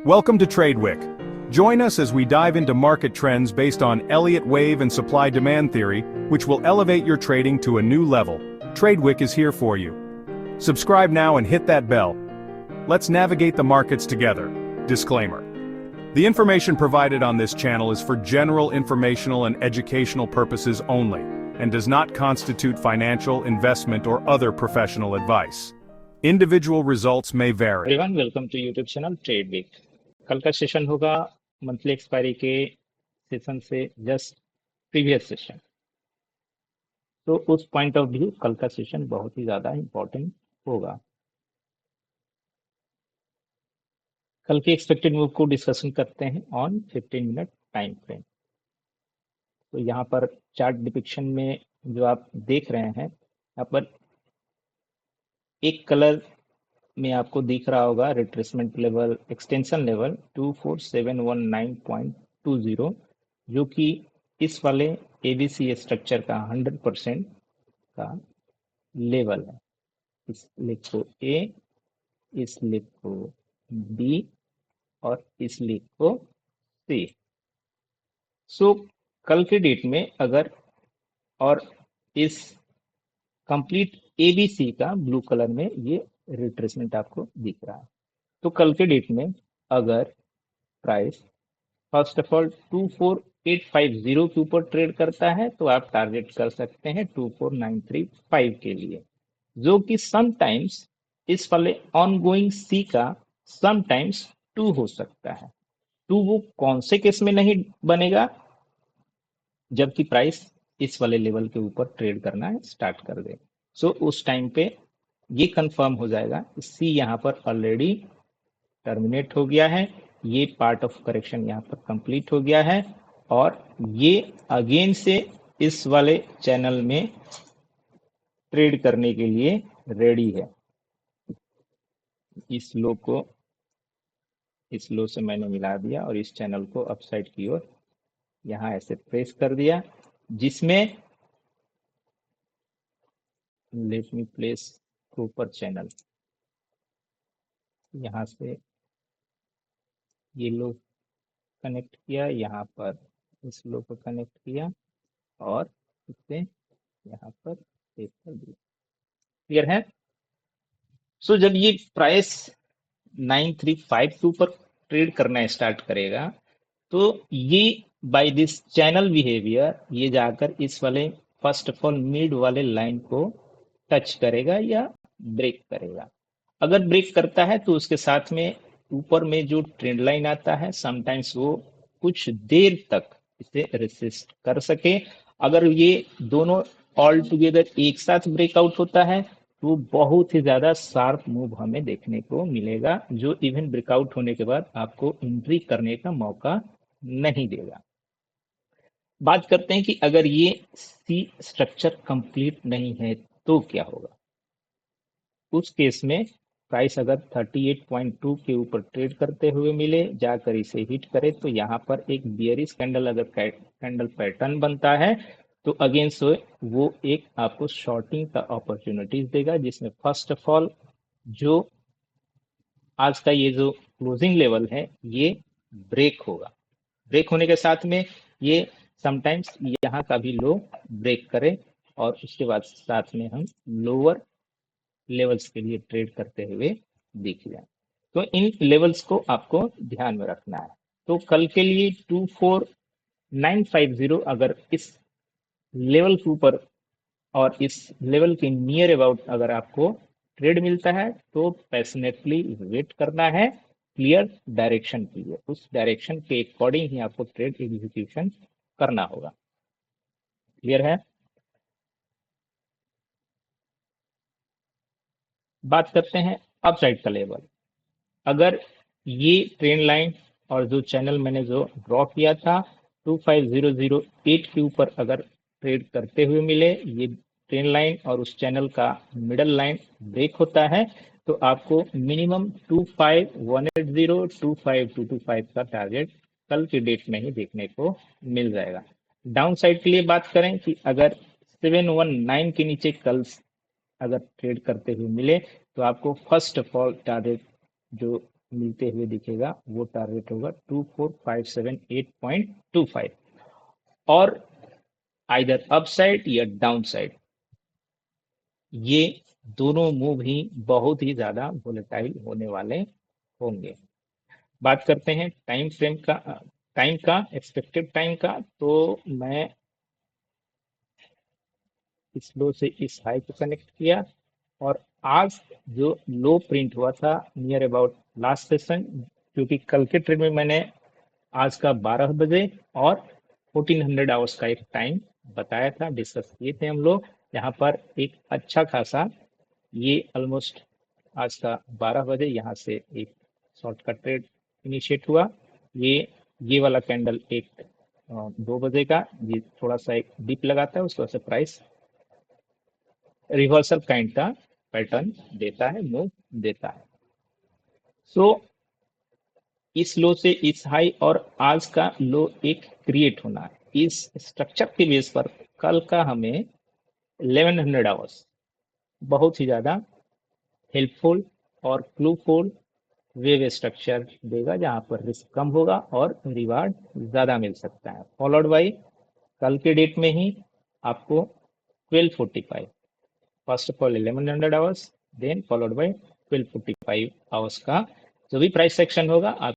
Welcome to TradeWick. Join us as we dive into market trends based on Elliott wave and supply-demand theory, which will elevate your trading to a new level. TradeWick is here for you. Subscribe now and hit that bell. Let's navigate the markets together. Disclaimer. The information provided on this channel is for general informational and educational purposes only, and does not constitute financial, investment, or other professional advice. Individual results may vary. Everyone welcome to YouTube channel trade week. कल का session होगा monthly expiry के session से just previous session. तो उस point of view कल का session बहुत ही ज़्यादा इम्पोर्टेंट होगा। कल के एक्सपेक्टेड मूव को डिस्कशन करते हैं ऑन 15 मिनट टाइम फ्रेम। तो यहाँ पर चार्ट डिपिक्शन में जो आप देख रहे हैं, यहाँ पर एक कलर में आपको दिख रहा होगा रिट्रेसमेंट लेवल, एक्सटेंशन लेवल 24719.20, जो कि इस वाले एबीसी स्ट्रक्चर का 100% का लेवल है। इस लेग को ए, इस लेग को बी और इस लेग को सी। सो कल के डेट में अगर और इस कंप्लीट एबीसी का ब्लू कलर में ये रिट्रेसमेंट आपको दिख रहा है। तो कल के डेट में अगर प्राइस फर्स्ट ऑफ ऑल 24850 के ऊपर ट्रेड करता है तो आप टारगेट कर सकते हैं 24935 के लिए, जो कि समटाइम्स इस वाले ऑनगोइंग सी का समटाइम्स 2 हो सकता है। 2 वो कौन से केस में नहीं बनेगा, जबकि प्राइस इस वाले लेवल के ऊपर ट्रेड करना स्टार्ट कर दे। सो उस टाइम पे ये कंफर्म हो जाएगा। सी यहाँ पर ऑलरेडी टर्मिनेट हो गया है, ये पार्ट ऑफ करेक्शन यहाँ पर कंप्लीट हो गया है और ये अगेन से इस वाले चैनल में ट्रेड करने के लिए रेडी है। इस लो को इस लो से मैंने मिला दिया और इस चैनल को अपसाइड की ओर यहाँ ऐसे प्रेस कर दिया, जिसमें लेट मी प्लेस ऊपर चैनल, यहाँ से ये लो कनेक्ट किया, यहाँ पर इस लो को कनेक्ट किया और इसे यहाँ पर प्लेस कर दिया। क्लियर है? सो जब ये प्राइस 935 के ऊपर ट्रेड करना स्टार्ट करेगा तो ये बाय दिस चैनल बिहेवियर ये जाकर इस वाले फर्स्ट ऑफ ऑल मिड वाले लाइन को टच करेगा या ब्रेक करेगा। अगर ब्रेक करता है तो उसके साथ में ऊपर में जो ट्रेंड लाइन आता है समटाइम्स वो कुछ देर तक इसे रेसिस्ट कर सके। अगर ये दोनों ऑल टुगेदर एक साथ ब्रेकआउट होता है तो बहुत ही ज्यादा शार्प मूव हमें देखने को मिलेगा, जो इवन ब्रेकआउट होने के बाद आपको एंट्री करने का मौका नहीं देगा। बात करते हैं कि अगर ये सी स्ट्रक्चर कंप्लीट नहीं है तो क्या होगा। उस केस में प्राइस अगर 38.2 के ऊपर ट्रेड करते हुए मिले, जाकर इसे हिट करे तो यहाँ पर एक बियरिश कैंडल अगर कैंडल पैटर्न बनता है तो अगेंस्ट वो एक आपको शॉर्टिंग का अपॉर्चुनिटीज देगा, जिसमें फर्स्ट ऑफ ऑल जो आज का ये जो क्लोजिंग लेवल है ये ब्रेक होगा। ब्रेक होने के साथ में ये समटाइम्स यहाँ का भी लो ब्रेक करे और उसके बाद साथ में हम लोअर लेवल्स के लिए ट्रेड करते हुए दिख जाए। तो इन लेवल्स को आपको ध्यान में रखना है। तो कल के लिए 24950 अगर इस लेवल के ऊपर और इस लेवल के नियर अबाउट अगर आपको ट्रेड मिलता है तो पैशनेटली वेट करना है क्लियर डायरेक्शन के लिए। उस डायरेक्शन के अकॉर्डिंग ही आपको ट्रेड एग्जीक्यूशन करना होगा। क्लियर है? बात करते हैं अपसाइड का लेवल। अगर ये ट्रेंड लाइन और जो चैनल मैंने जो ड्रॉ किया था 25008 के ऊपर अगर ट्रेड करते हुए मिले, ये ट्रेंड लाइन और उस चैनल का मिडल लाइन ब्रेक होता है तो आपको मिनिमम 25180 25225 का टारगेट कल की डेट में ही देखने को मिल जाएगा। डाउन साइड के लिए बात करें कि अगर 719 के नीचे कल अगर ट्रेड करते हुए मिले तो आपको फर्स्ट ऑफ ऑल टारगेट जो मिलते हुए दिखेगा वो टारगेट होगा 24578.25 और आइदर अपसाइड या डाउन साइड। ये दोनों मूव ही बहुत ही ज्यादा वोलेटाइल होने वाले होंगे। बात करते हैं टाइम फ्रेम का, टाइम का, एक्सपेक्टेड टाइम का। तो मैं इस लो से इस हाई को कनेक्ट किया और आज जो लो प्रिंट हुआ था नियर अबाउट लास्ट सेशन, क्योंकि कल के ट्रेड में मैंने आज का 12 बजे और 1400 आवर्स का एक टाइम बताया था, डिस्कस किए थे हम लोग। यहाँ पर एक अच्छा खासा ये ऑलमोस्ट आज का 12 बजे यहाँ से एक शॉर्ट का ट्रेड इनिशिएट हुआ। ये वाला कैंडल एक 2 बजे का ये थोड़ा सा एक डिप लगाता है, उसके बाद से प्राइस रिवर्सल काइंड का पैटर्न देता है, मूव देता है। सो इस लो से इस हाई और आज का लो एक क्रिएट होना है, इस स्ट्रक्चर के बेस पर कल का हमें 1100 आवर्स बहुत ही ज्यादा हेल्पफुल और क्लूफुल वेव स्ट्रक्चर देगा, जहां पर रिस्क कम होगा और रिवार्ड ज्यादा मिल सकता है। फॉलोड बाई कल के डेट में ही आपको 1245, first of all 1100 hours, then followed by 1245 hours का जो भी प्राइस सेक्शन होगा आप